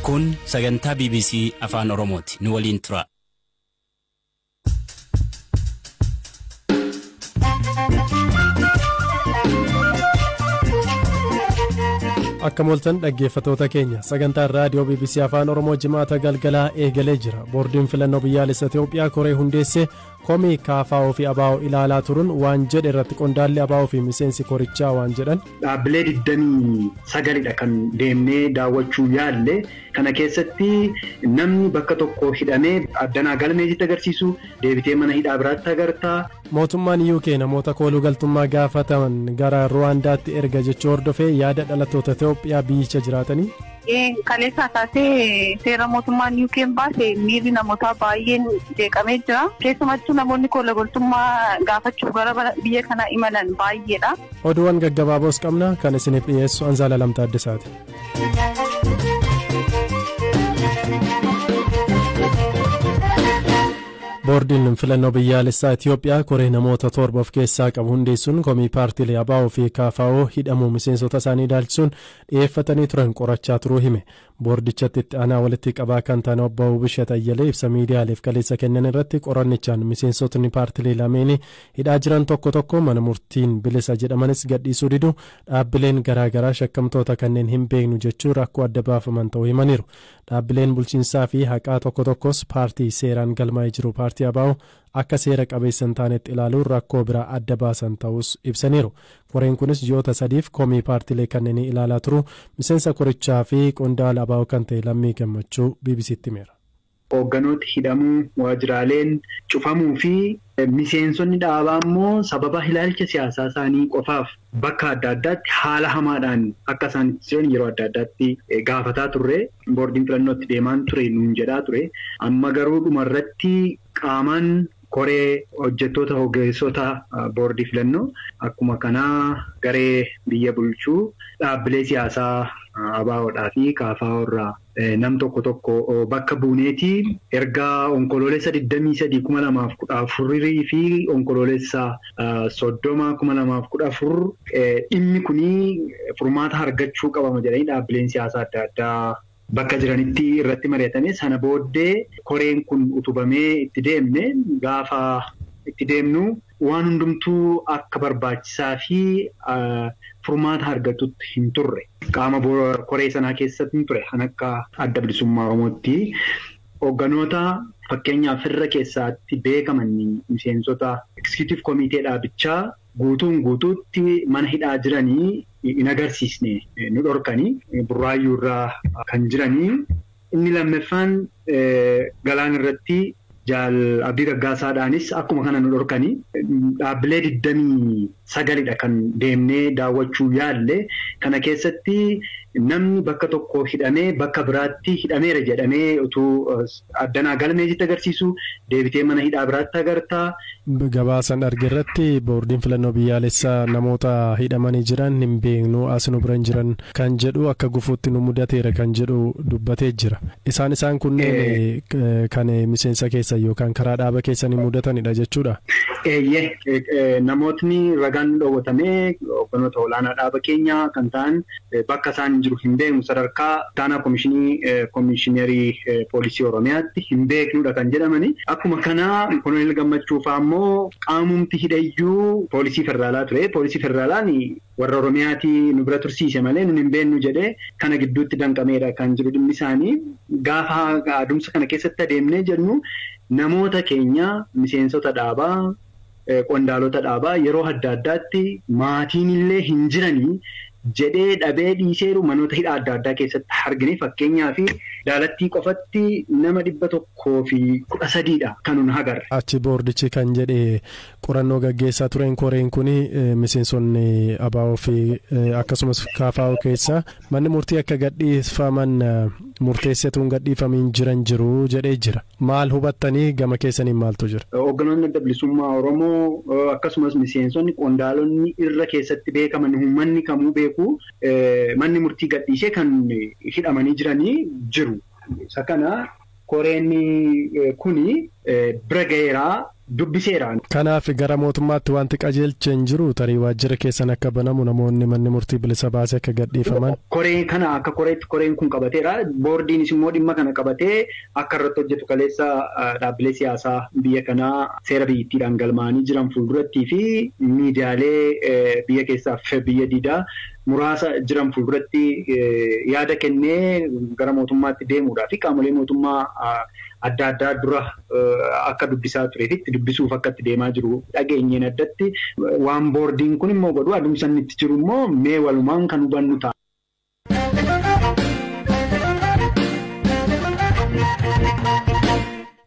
Kun sagantaa BBC Afaan Oromooti. Nu waliin tura. Akka moltan dhaggeeffatoota keenya sagantaan raadiyoo BBC Afaan Oromoo jimaata galgalaa eegalee jira. Boordiin filannoo biyyaalessa Itoophiyaa koree hundeessee komii KFO fi ABO ilaalaa turuun waan jedhe irratti qondaalli ABO fi miseensi korichaa waan jedhan. Dhaabbilee 29dha kan deemnee daawwachuu yaalle. Kana keessatti namni bakka tokko hidhamee addanaa galmeetti agarsiisu deebitee mana hidhaa biraatti agartaa. Mootummaan UK namoota kooluu galtummaa gaafataman gara Ruwaandaatti erga jechuu hordofee yaada dhalattoota Itoophiyaa biyyicha jiraatanii. Kaleessa taasisee seera mootummaan UK baase miirri namoota baay'een jeeqamee jira. Keessumattuu namoonni kooluu galtummaa gaafachuu gara biyya kana imalan baay'eedha. Oduuwwan gaggabaaboos qabna kan isiniif dhiyeessu Anzaala Lamtaa Addisaati. Boordiin filannoo biyyaalessaa Itoophiyaa koree namoota 7 of keessaa qabu hundeessuun komii paartiilee ABO fi KFO hidhamuu miseensota isaanii ilaalchisuun dhiyeeffatanii turan qorachaa turuu hime. Boordichatti itti aanaa walitti qabaa kan ta'an obbo Bishat Ayyalee ibsa miidiyaaleef kaleessa kennan irratti qorannichaan miseensotni paartiilee lameenii hidhaa jiran tokko tokko mana murtiin bilisa jedhamanis gadhiisuu didu dhaabbileen garaagaraa shakkamtoota kanneen hin beeknu jechuun rakkoo adda baafaman ta'uu himaniiru. Dhaabbileen bulchiinsaa fi haqaa tokko tokkos paartii seeraan galmaa'ee jiru paartii ABO akka seera qabeessan taanetti ilaaluun rakkoo biraa adda baasan ta'us ibsaniiru. Koreen kunis ji'oota 3f komii paartiilee kanneenii ilaalaa turu miseensa korichaa fi qondaala ABO kan ta'e Lammii Gammachuu BBC'tti himeera. Hoogganoota hidhamuu, waajjiraaleen cufamuu fi miseensonni dhaabaa immoo sababa ilaalcha siyaasaa isaanii qofaaf bakka adda addaatti haala hamaadhaan akka isaan itti jiran yeroo adda addaatti gaafataa turre. Boordiin filannootti deemaan ture nuun jedhaa ture. Amma garuu dhumarratti qaamaan koree hojjettoota hoggeessota boordii filannoo akkuma kanaa garee biyya bulchuu dhaabbilee siyaasaa ABO'dhaa fi KFO irraa nam tokko bakka buuneetii erga onkoloolessa 23,2014 fi onkoloolessa 30,2014 dhimmi kunii furmaata argachuu qabama jedhanii dhaabbileen siyaasaa adda addaa bakka jiranitti irratti mari'atame. Sana booddee koreen kun utubamee itti deemne gaafa itti deemnu waan hundumtuu akka barbaachisaa fi furmaata argatutti hin turre. Qaama koree sanaa keessatti hin ture. Kan akka adda bilisummaa Oromootti hoogganoota fakkeenyaaf irra keessaatti beekaman miseensota executive committee dhaabichaa guutuutti mana hidhaa jiranii hin agarsiisne nu dhorkanii Burraayyuu irraa kan jiranii. Inni lammaffaan galaan irratti Jaal Abdii Raggaasaadhaanis akkuma kana nu dhorkanii. Dhaabbilee 29dha kan deemnee daawwachuu yaalle. Kana keessatti namni bakka tokko hidhamee bakka biraatti hidhameera jedhamee utuu addanaa galmeetti agarsiisu deebitee mana hidhaa biraatti agartaa. Gabaasan argirratti boordiin filannoo biyyaalessaa namoota hidhamanii jiran hin beeknu as nu biran jiran kan jedhu akka gufuutti nu mudateera kan jedhu dubbatee jira. Isaan kunneen kan miseensa keessan yookaan karaa dhaaba keessanii mudatanidha jechuudha. Namootni ragaan dhoowwatamee hoogganoota olaanaa dhaaba keenyaa kan ta'an bakka isaan jiru hin beeknu sadarkaa taanaa komishineerii poolisii Oromiyaatti hin beeknudha kan jedhamani. Akkuma kanaa Koloneel Gammachuu fa'aa immoo qaamumti hidhayyuu poolisii federaalaa ture. Poolisii federaalaan warra Oromiyaatii nu bira tursiise malee nun hin beeknu jedhee kana gidduutti danqameedha kan jiru dhimmi isaanii. Gaafa adumsa kana keessatti adeemnee jennu namoota keenya miseensota dhaabaa qondaalota dhaabaa yeroo adda addaatti maatiin illee hin jiranii jedhee dhabee dhiiseeru manoota hidhaa adda addaa keessatti argine. Fakkeenyaa fi Daalattii qofatti nama 113dha kan nun agarre. Achi boordichi kan jedhe qorannoo gaggeessaa tureen koreen kuni miseensonni ABO fi akkasumas KFO keessa manni murtii akka gadhiifaman murteessituun gadhiifamiin jiru jedhee jira. Maal hubattanii gama keessaniin maaltu jira? Hoogganoonni adda bilisummaa Oromoo akkasumas miseensonni qondaalonni irra keessatti beekaman uummanni kamuu beeku manni murtii gadhiisee kan hidhamanii jiranii jiru. Isa kana koreen kuni bira gaheeraa dubbiseeraan. Kanaaf gara mootummaatti wanti qajeelcha hin jiru tarii waajjira keessan akka banamu namoonni manni murtii bilisa baasee akka gadhiifaman. Koree kana akka koreen kun qabateera. Boordiinis immoo dhimma kana qabatee akka irratti hojjetu kaleessa dhaabbilee siyaasaa biyya kanaa seera biyyattiidhaan galmaa'anii jiran fuuldurattii fi miidiyaalee biyya keessaaf biyya diidaa muraasa jiran fuulduratti yaada kennee gara mootummaatti deemuudhaa fi qaamolee mootummaa adda addaa dura akka dubbisaa tureef itti dubbisuuf akka itti deemaa jiru dhageenyeen addatti waan boordiin kun immoo godhu adumsanni itti jiru immoo mee walumaan kan hubannu ta'a.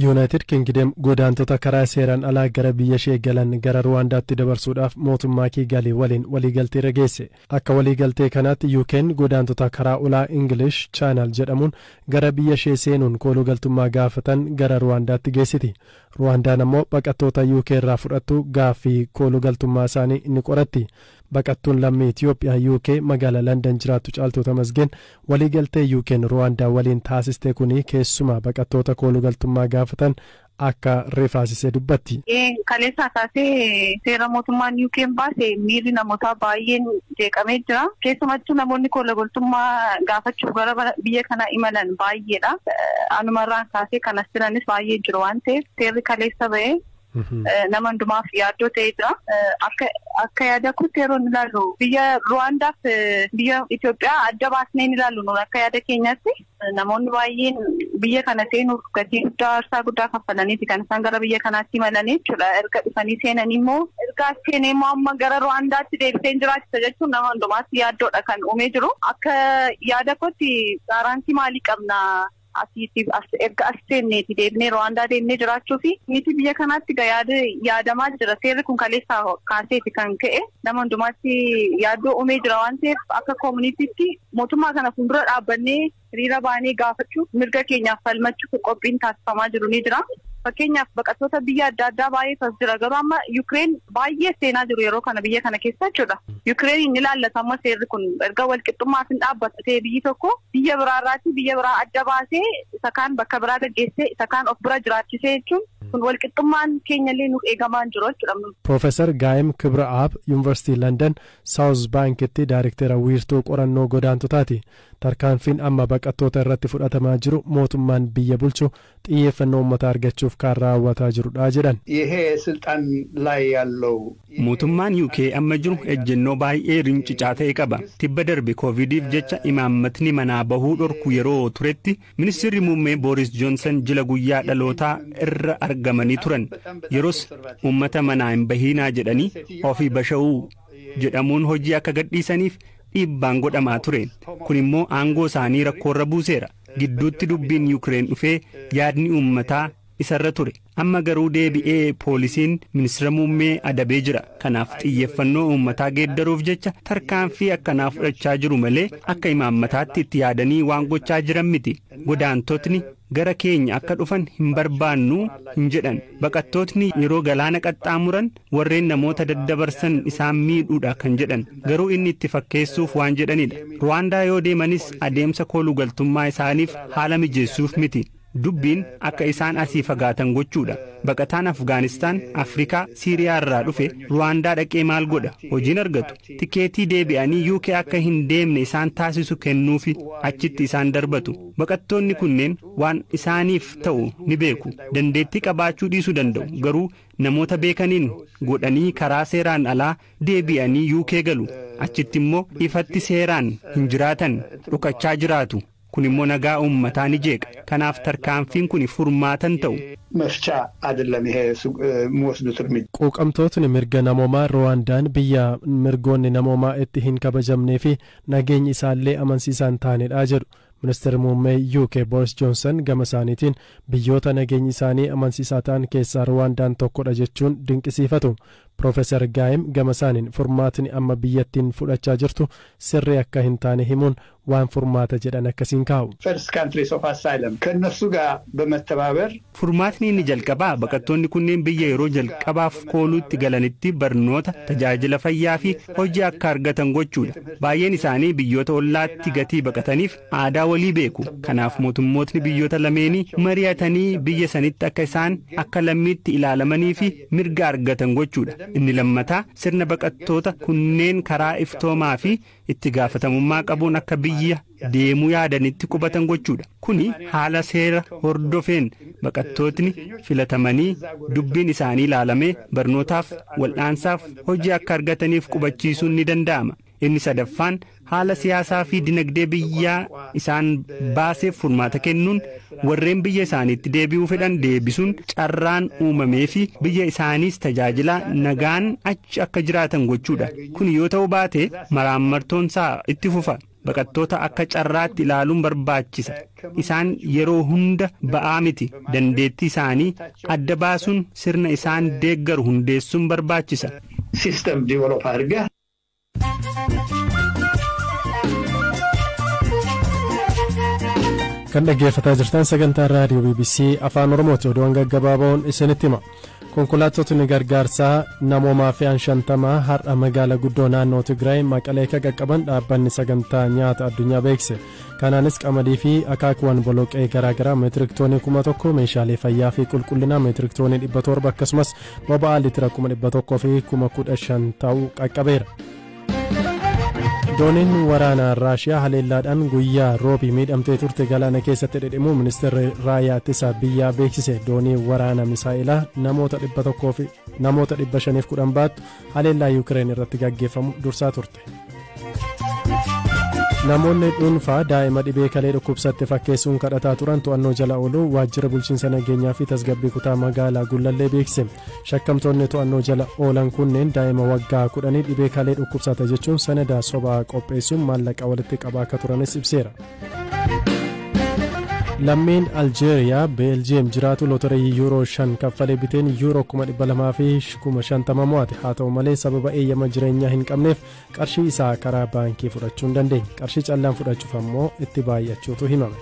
Yuunaayitid Kingdom godaantota karaa seeraan alaa gara biyya ishee galan gara Ruwaandaatti dabarsuudhaaf mootummaa Kiigalii waliin waliigaltee irra geesse. Akka waliigaltee kanaatti UK'n godaantota karaa ulaa English Channel jedhamuun gara biyya ishee seenuun koolugaltummaa gaafatan gara Ruwaandaatti geessiti. Ruwaandaan ammoo baqattoota UK irraa fudhattu gaaffii koolugaltummaa isaanii ni qoratti. Baqattuun lammii Itoophiyaa UK magaalaa London jiraattu Caaltuu Tamasgeen waliigaltee UK'n Ruwaandaa waliin taasiste kuni keessumaa baqattoota koolugaltummaa gaafatan akka rifaasisee dubbatti. Kaleessaa kaasee seera mootummaan UK'n baase miirri namoota baay'een jeeqamee jira. Keessumattuu namoonni koolugaltummaa gaafachuuf gara biyya kana imalan baay'eedha. Anumarraan kaasee kanas jiranis baay'ee jiru waan ta'eef seerri kaleessa ba'ee nama hundumaaf yaaddoo ta'ee jira. Akka yaada kutti yeroo inni ilaallu biyya Ruwaandaaf biyya Itoophiyaa adda baasnee ni ilaallu nuun akka yaada keenyaatti namoonni baay'een biyya kana seenuuf gatii guddaa aarsaa guddaa kaffalaniiti kan isaan gara biyya kanaatti imalanii jechuudha. Erga dhufanii seenanii immoo erga seenee immoo amma gara Ruwaandaatti deebisee jiraachisa jechuun nama hundumaatti yaaddoodha kan uumee jiru. Akka yaada kutti gaaraantii maalii qabna? Erga as seenneeti deebinee Ruwaandaa deemnee jiraachuu fi miti biyya kanaatti yaadamaa jira. Seerri kun kaleessaa kaaseeti kan ka'e nama hundumaatti yaaddoo uumee jira waan ta'eef akka koomuniitiitti mootummaa kana fuuldura dhaabbannee hiriira baanee gaafachuuf mirga keenyaaf falmachuuf qophiin taasifamaa jiru ni jira. Fakkeenyaaf baqattoota biyya adda addaa baay'ee jira. Garuu amma Ukraine baay'ee seenaa jiru yeroo kana biyya kana keessa jechuudha. Ukraine ni ilaallata amma seerri kun erga walqixxummaaf hin dhaabbatu ta'ee biyyi tokko biyya biraarraatii biyya biraa adda baasee isa kaan bakka biraa gaggeessee isa kaan of bira jiraachisee jechuun kun walqixxummaan keenyallee nuuf eegamaa jiru jechuudha. Profeesar Gaayim Kibraa'aab Yuunivarsiitii London Saawuz Baankitti Daayirektara wiirtuu qorannoo godaantotaati. Tarkaanfiin amma baqattoota irratti fudhatamaa jiru mootummaan biyya bulchu xiyyeeffannoo uummataa argachuuf kan raawwataa jirudha jedhan. Mootummaan UK amma jiru ejjennoo baay'ee rincicaa ta'e qaba. Tibba darbe koovidiif jecha imaammatni manaa bahuu dhorku yeroo turetti ministeerri muummee Booris Joonsan jila guyyaa dhalootaa irra argamanii turan. Yeroos uummata manaa hin bahiinaa jedhanii ofii basha'uu jedhamuun hojii akka gadhiisaniif dhiibbaan godhamaa ture. Kun immoo aangoo isaanii rakkoorra buuseera. Gidduutti dubbiin Ukraine dhufee yaadni uummataa isarra ture. Amma garuu deebi'ee poolisiin ministeera muummee adabee jira. Kanaaf xiyyeeffannoo uummataa geeddaruuf jecha tarkaanfii akkanaa fudhachaa jiru malee akka imaammataatti itti yaadanii waan gochaa jiran miti. Godaantotni gara keenya akka dhufan hin barbaannu hin jedhan. Baqattootni yeroo galaana qaxxaamuran warreen namoota daddabarsan isaan miidhuudha kan jedhan. Garuu inni itti fakkeessuuf waan jedhanidha. Ruwaandaa yoo deemanis adeemsa koolugaltummaa isaaniif haala mijeessuuf miti. Dubbiin akka isaan asii fagaatan gochuudha. Baqataan Afgaanistaan, Afrikaa, Siiriyaa irraa dhufe Ruwaandaa dhaqee maal godha? Hojiin argatu. Tikeetii deebi'anii UK akka hin deemne isaan taasisu kennuufi achitti isaan darbatu. Baqattoonni kunneen waan isaaniif ta'u ni beeku. Dandeettii qabaachuu dhiisuu danda'u. Garuu namoota beekaniin godhanii karaa seeraan alaa deebi'anii UK galu. Achitti immoo ifatti seeraan hin jiraatan dhukachaa jiraatu. Kun immoo nagaa uummataa ni jeeqa. Kanaaf tarkaanfiin kun furmaatan ta'u. Quuqamtootni mirga namoomaa Ruwaandaan biyya mirgoonni namoomaa itti hin kabajamnee fi nageenyi isaallee amansiisaan taanedha jedhu. Ministeerri muummee UK Boris Johnson gama isaaniitiin biyyoota nageenyi isaanii amansiisaa ta'an keessaa Ruwaandaan tokkodha jechuun dinqisiifatu. Profeesar Gaayim Gamasaaniin furmaatni amma biyyattiin fudhachaa jirtu sirrii akka hin taane himuun waan furmaata jedhan akkasiin kaa'u. First countries of asylum ከነሱ ጋር በመተባበር furmaatni inni jalqabaa baqattoonni kunneen biyya yeroo jalqabaaf kooluutti galanitti barnoota tajaajila fayyaa fi hojii akka argatan gochuudha. Baay'een isaanii biyyoota ollaatti gatii baqataniif aadaa walii beeku. Kanaaf mootummootni biyyoota lameenii mari'atanii biyya sanitti akka isaan akka lammiitti ilaalamanii fi mirga argatan gochuudha. Inni lammataa sirna baqattoota kunneen karaa iftoomaa fi itti gaafatamummaa qabuun akka biyya deemuu yaadanitti qubatan gochuudha. Kuni haala seera hordofeen baqattootni filatamanii dubbiin isaanii ilaalamee barnootaaf wal'aansaaf hojii akka argataniif qubachiisuun ni danda'ama. Inni sadaffaan haala siyaasaa fi dinagdee biyyaa isaan baaseef furmaata kennuun warreen biyya isaaniitti deebi'uu fedhan deebisuun carraan uumamee fi biyya isaaniis tajaajilaa nagaan achi akka jiraatan gochuudha. Kun yoo ta'u baate maraammartoonsaa itti fufa. Baqattoota akka carraatti ilaaluun barbaachisa. Isaan yeroo hunda ba'aa miti. Dandeettii isaanii adda baasuun sirna isaan deeggaru hundeessuun barbaachisa. System develop arga. Kan dhaggeeffataa jirtan sagantaa raadiyoo BBC Afaan Oromooti. Oduuwwan gaggabaaboon isinitti hima. Konkolaattotni gargaarsaa namoomaa fi 50 har'a magaalaa guddoo naannoo Tigraay Maqalee kan qaqqaban dhaabbanni sagantaa nyaata addunyaa beekse. Kanaanis qamadii fi akaakuuwwan boloqee garaagaraa meetirik toonii 1000 meeshaalee fayyaa fi qulqullinaa meetirik toonii 700 akkasumas boba'aa liitira 100 fi 15,000 ta'uu qaqqabeera. Dooniin waraanaa Raashiyaa haleellaadhaan guyyaa roobii miidhamtee turte galaana keessatti dhidhimuu ministeerri raayyaa ittisa biyyaa beeksise. Doonii waraanaa misaa'ilaa namoota 510 baattu haleellaa Yuukireen irratti gaggeeffamu dursaa turte. Namoonni dhuunfaa daa'ima dhibee kalee dhukkubsatte fakkeessuun kadhataa turan to'annoo jala ooluu waajjira bulchiinsa nageenyaa fi tasgabbii kutaa magaalaa Gullallee beekse. Shakkamtoonni to'annoo jala oolan kunneen daa'ima waggaa 10 dhibee kalee dhukkubsate jechuun sanada sobaa qopheessuun maallaqa walitti qabaa akka turanis ibseera. Lammiin Aljeeriyaa Beeljiyeem jiraatu lootarii yuuroo 5 kaffalee biteen yuuroo 200,000 fi 50,000 mo'ate. Haa ta'u malee sababa eeyyama jireenyaa hin qabneef qarshii isaa karaa baankii fudhachuu hin dandeenye. Qarshii callaan fudhachuuf ammoo itti baay'achuutu himame.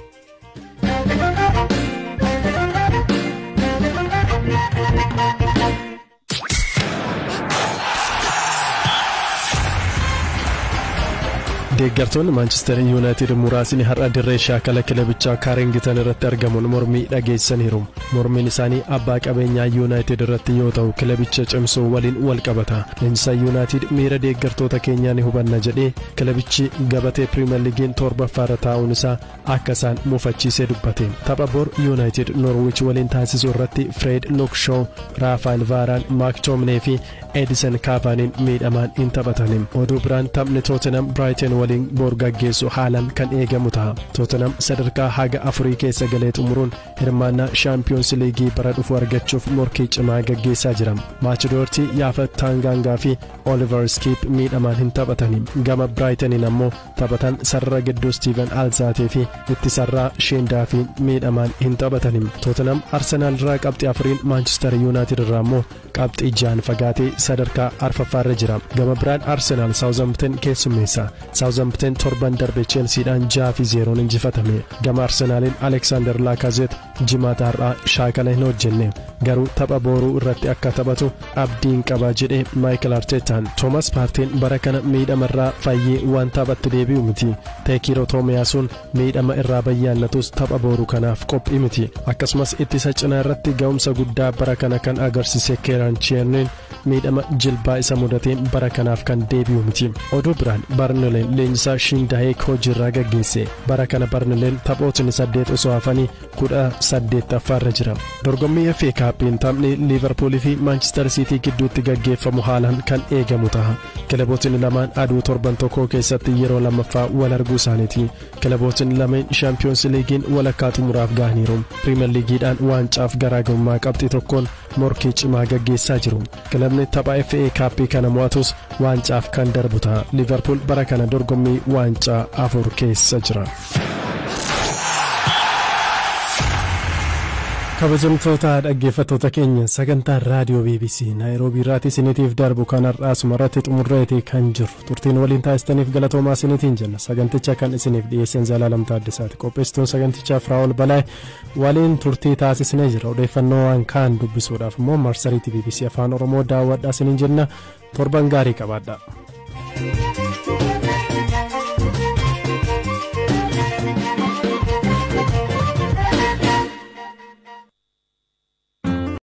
Deeggartoonni Manchester United muraasni har'a dirree shaakala kilabichaa Carrington irratti argamuun mormii dhageessaniiru. Mormiin isaanii abbaa qabeenyaa United irratti yoo ta'u kilabicha cimsuu waliin wal qabata. Leenjisaa United miira deeggartoota keenyaa ni hubanna jedhee kilabichi gabatee Premier League'n torbaffaarra taa'uun isaa akka isaan muufachiisee dubbate. Tapha bor United Norwich waliin taasisuu irratti Fred Luke Shaw, Rafael Varane, McTominay fi Edison Cavaniin miidhamaan hin taphataniin. Oduu biraan taphni Tottenham Brighton waliin bor gaggeessu haalan kan eegamu ta'a. Tottenham sadarkaa haga 4 keessa galee xumuruun hirmaannaa Champions League bara dhufu argachuuf morkii cimaa gaggeessaa jira. Maachdoortii Yaafa Tangangaa fi Oliver Skip miidhamaan hin taphataniin. Gama Brightoniin ammoo taphatan sarara gidduu Steven Alzaatee fi ittisarraa Sheendaa fi miidhamaan hin taphataniin. Tottenham Arsenal irraa qabxii 4 Manchester United irraa ammoo qabxii 6 fagaatee sadarkaa arfaffaarra jira. Gama biraan Arsenal Southampton keessummeessa. Southampton torban darbe Chelseadhaan 6-0 injifatame. Gama Arsenaliin Alexander Lacazette jimaata har'aa shaakala hin hojjenne. Garuu tapha booruu irratti akka taphatu abdiin qaba jedhee Michael Artetaan. Thomas Partey bara kana miidhamarraa fayyee waan taphatti deebi'u miti. Teekiroo Toomiyaasuun miidhama irraa bayyaannatus tapha booruu kanaaf qophii miti. Akkasumas ittisa cinaa irratti ga'umsa guddaa bara kana kan agarsiise Kieran Tierney miidhama jilbaa isa mudateen bara kanaaf kan deebi'u miti. Oduu biraan Barnolleen leenjisaa Shindaheek hojiirraa gaggeesse. Bara kana Barnolleen taphootni 8 osoo hafanii 18ffaarra jira. Dorgommii FA Cupiin taphni Liverpool fi Manchester City gidduutti gaggeeffamu haalaan kan eegamu ta'a. Kilabootni lamaan aduu torban tokko keessatti yeroo lammaffaa wal arguu isaaniiti. Kilabootni lameen Champions League'n walakkaa xumuraaf gahaniiru. Premier League'dhaan waancaaf garaagarummaa qabxii tokkoon morkii cimaa gaggeessaa jiru. Kilabni tapha FA Cup kana mo'atus waancaaf kan darbu ta'a. Liverpool bara kana dorgommii waancaa 4 keessa jira. kabajamtoota dhaggeeffattoota keenya sagantaa raadiyoo BBC Naayiroobii irratti isiniitiif darbu kan har'aasuma irratti xumurreeti kan jiru turtiin waliin taasistaniif galatoomaa isiniitiin jenna saganticha kan isiniif dhiyeessan Zalaalam Taaddasaati qopheessituun sagantichaa Firaa'ol Balaay waliin turtii taasisnee jira odeeffannoo waan kaan dubbisuudhaaf immoo marsariitii BBC Afaan Oromoo daawwadhaa isiniin jenna torban gaarii qabaadhaa.